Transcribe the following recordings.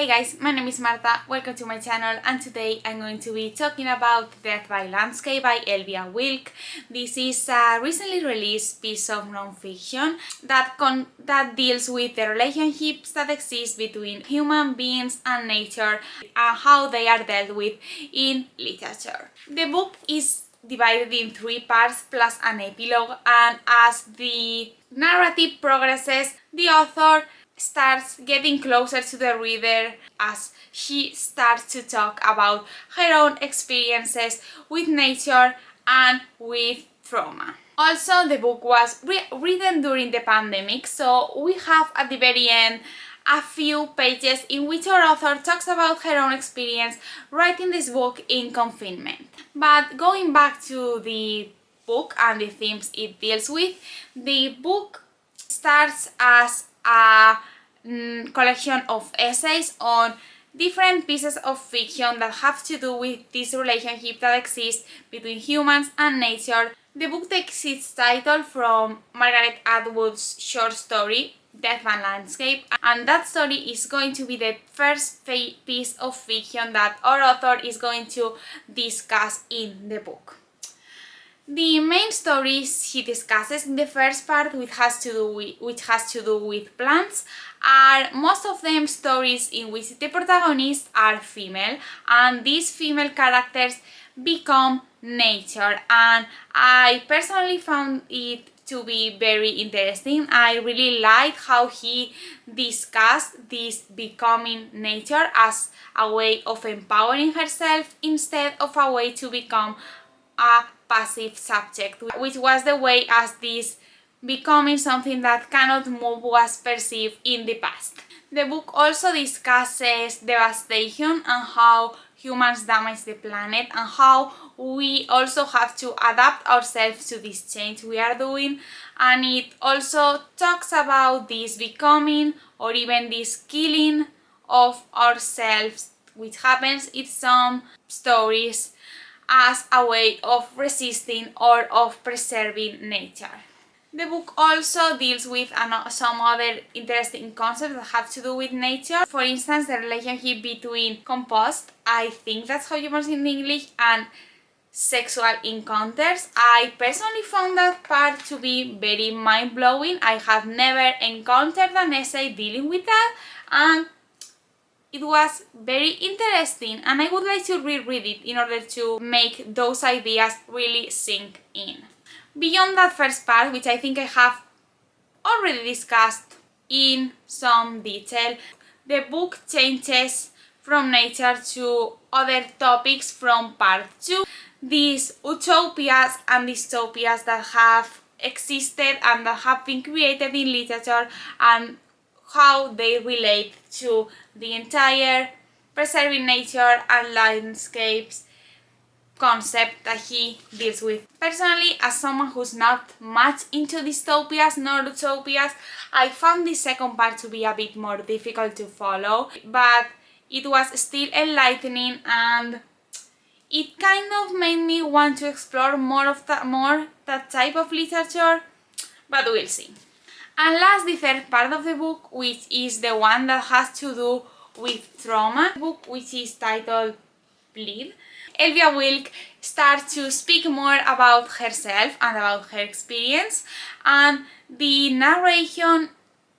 Hey guys, my name is Marta, welcome to my channel, and today I'm going to be talking about Death by Landscape by Elvia Wilk. This is a recently released piece of non-fiction that deals with the relationships that exist between human beings and nature and how they are dealt with in literature. The book is divided in 3 parts plus an epilogue, and as the narrative progresses, the author starts getting closer to the reader as she starts to talk about her own experiences with nature and with trauma. Also, the book was written during the pandemic, so we have at the very end a few pages in which our author talks about her own experience writing this book in confinement. But going back to the book and the themes it deals with, the book starts as a collection of essays on different pieces of fiction that have to do with this relationship that exists between humans and nature. The book takes its title from Margaret Atwood's short story Death by Landscape, and that story is going to be the first piece of fiction that our author is going to discuss in the book. The main stories she discusses in the first part, which has to do with plants, are most of them stories in which the protagonists are female, and these female characters become nature, and I personally found it to be very interesting. I really liked how he discussed this becoming nature as a way of empowering herself instead of a way to become a passive subject, which was the way as this becoming something that cannot move was perceived in the past. The book also discusses devastation and how humans damage the planet and how we also have to adapt ourselves to this change we are doing, and it also talks about this becoming or even this killing of ourselves, which happens in some stories as a way of resisting or of preserving nature. The book also deals with some other interesting concepts that have to do with nature. For instance, the relationship between compost, I think that's how you pronounce it in English, and sexual encounters. I personally found that part to be very mind-blowing. I have never encountered an essay dealing with that, and it was very interesting, and I would like to reread it in order to make those ideas really sink in. Beyond that first part, which I think I have already discussed in some detail, the book changes from nature to other topics from part 2. These utopias and dystopias that have existed and that have been created in literature, and how they relate to the entire preserving nature and landscapes concept that he deals with. Personally, as someone who's not much into dystopias nor utopias, I found the second part to be a bit more difficult to follow, but it was still enlightening and it kind of made me want to explore more that type of literature, but we'll see. And last, the third part of the book, which is the one that has to do with trauma, the book which is titled Bleed. Elvia Wilk starts to speak more about herself and about her experience, and the narration,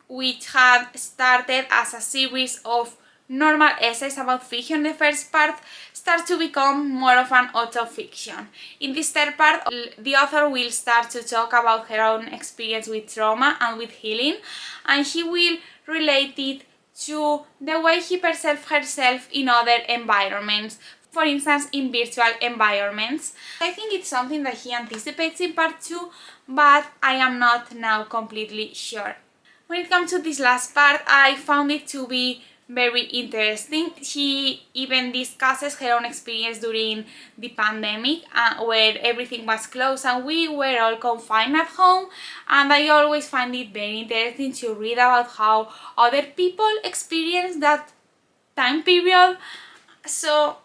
which had started as a series of normal essays about fiction, the first part, starts to become more of an autofiction. In this third part, the author will start to talk about her own experience with trauma and with healing, and she will relate it to the way she perceives herself in other environments, for instance in virtual environments. I think it's something that he anticipates in part 2, but I am not now completely sure. When it comes to this last part, I found it to be very interesting. She even discusses her own experience during the pandemic, where everything was closed and we were all confined at home, and I always find it very interesting to read about how other people experience that time period. So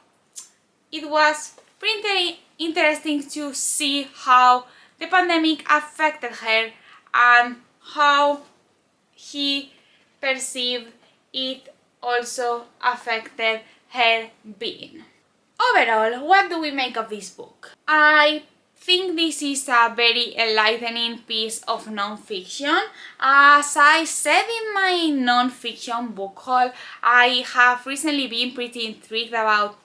it was pretty interesting to see how the pandemic affected her and how he perceived it also affected her being. Overall, what do we make of this book? I think this is a very enlightening piece of non-fiction. As I said in my non-fiction book haul, I have recently been pretty intrigued about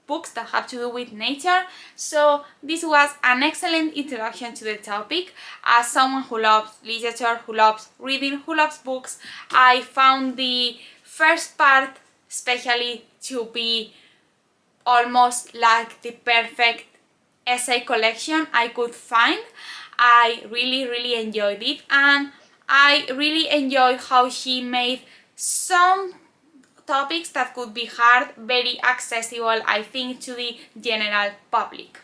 books that have to do with nature, so this was an excellent introduction to the topic. As someone who loves literature, who loves reading, who loves books, I found the first part especially to be almost like the perfect essay collection I could find. I really enjoyed it, and I really enjoyed how she made some topics that could be hard very accessible, I think, to the general public.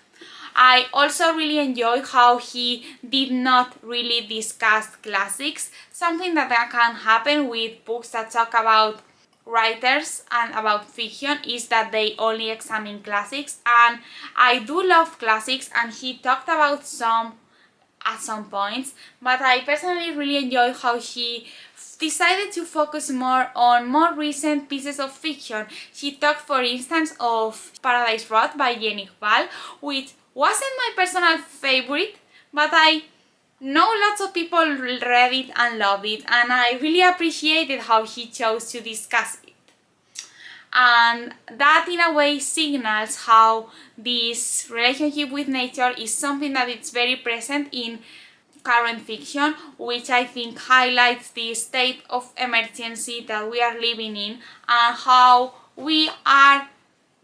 I also really enjoy how he did not really discuss classics, something that can happen with books that talk about writers and about fiction is that they only examine classics, and I do love classics, and he talked about some at some points, but I personally really enjoy how she decided to focus more on more recent pieces of fiction. She talked, for instance, of Paradise Road by Jenny Hval, which wasn't my personal favorite, but I know lots of people read it and loved it, and I really appreciated how she chose to discuss it. And that in a way signals how this relationship with nature is something that is very present in current fiction, which I think highlights the state of emergency that we are living in and how we are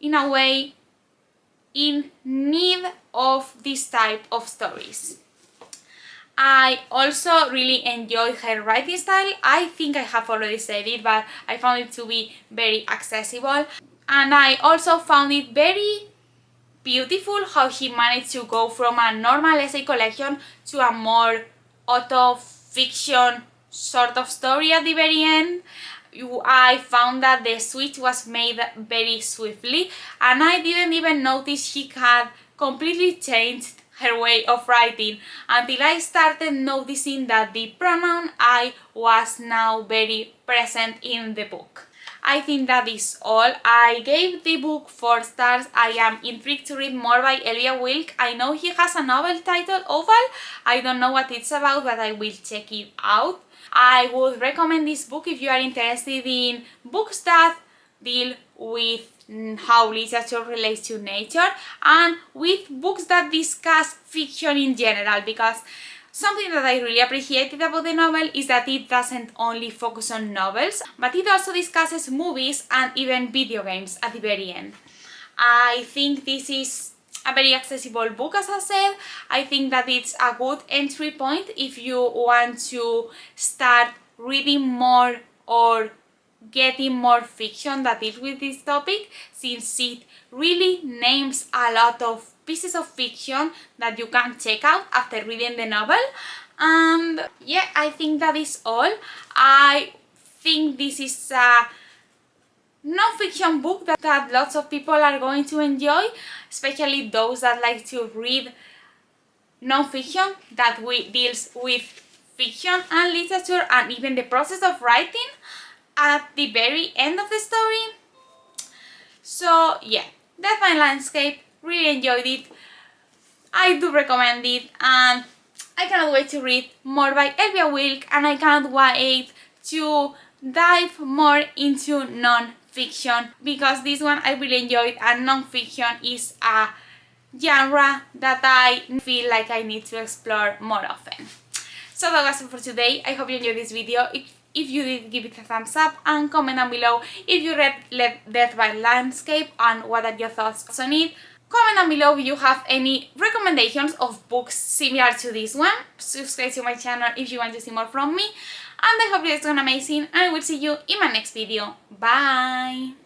in a way in need of this type of stories. I also really enjoyed her writing style. I think I have already said it, but I found it to be very accessible, and I also found it very beautiful how she managed to go from a normal essay collection to a more auto-fiction sort of story at the very end. I found that the switch was made very swiftly, and I didn't even notice she had completely changed her way of writing until I started noticing that the pronoun I was now very present in the book. I think that is all. I gave the book 4 stars. I am intrigued to read more by Elvia Wilk. I know he has a novel titled Oval. I don't know what it's about, but I will check it out. I would recommend this book if you are interested in books that deal with how literature relates to nature and with books that discuss fiction in general, because something that I really appreciated about the novel is that it doesn't only focus on novels, but it also discusses movies and even video games at the very end. I think this is a very accessible book, as I said. I think that it's a good entry point if you want to start reading more or getting more fiction that deals with this topic, since it really names a lot of pieces of fiction that you can check out after reading the novel. And yeah, I think that is all. I think this is a non-fiction book that lots of people are going to enjoy, especially those that like to read non-fiction that deals with fiction and literature and even the process of writing at the very end of the story. So yeah, that's my landscape. Really enjoyed it. I do recommend it, and I cannot wait to read more by Elvia Wilk, and I cannot wait to dive more into non-fiction, because this one I really enjoyed, and non-fiction is a genre that I feel like I need to explore more often. So that was it for today. I hope you enjoyed this video. If you did, give it a thumbs up and comment down below if you read Death by Landscape and what are your thoughts on it. Comment down below if you have any recommendations of books similar to this one. Subscribe to my channel if you want to see more from me. And I hope you guys are amazing, and I will see you in my next video. Bye!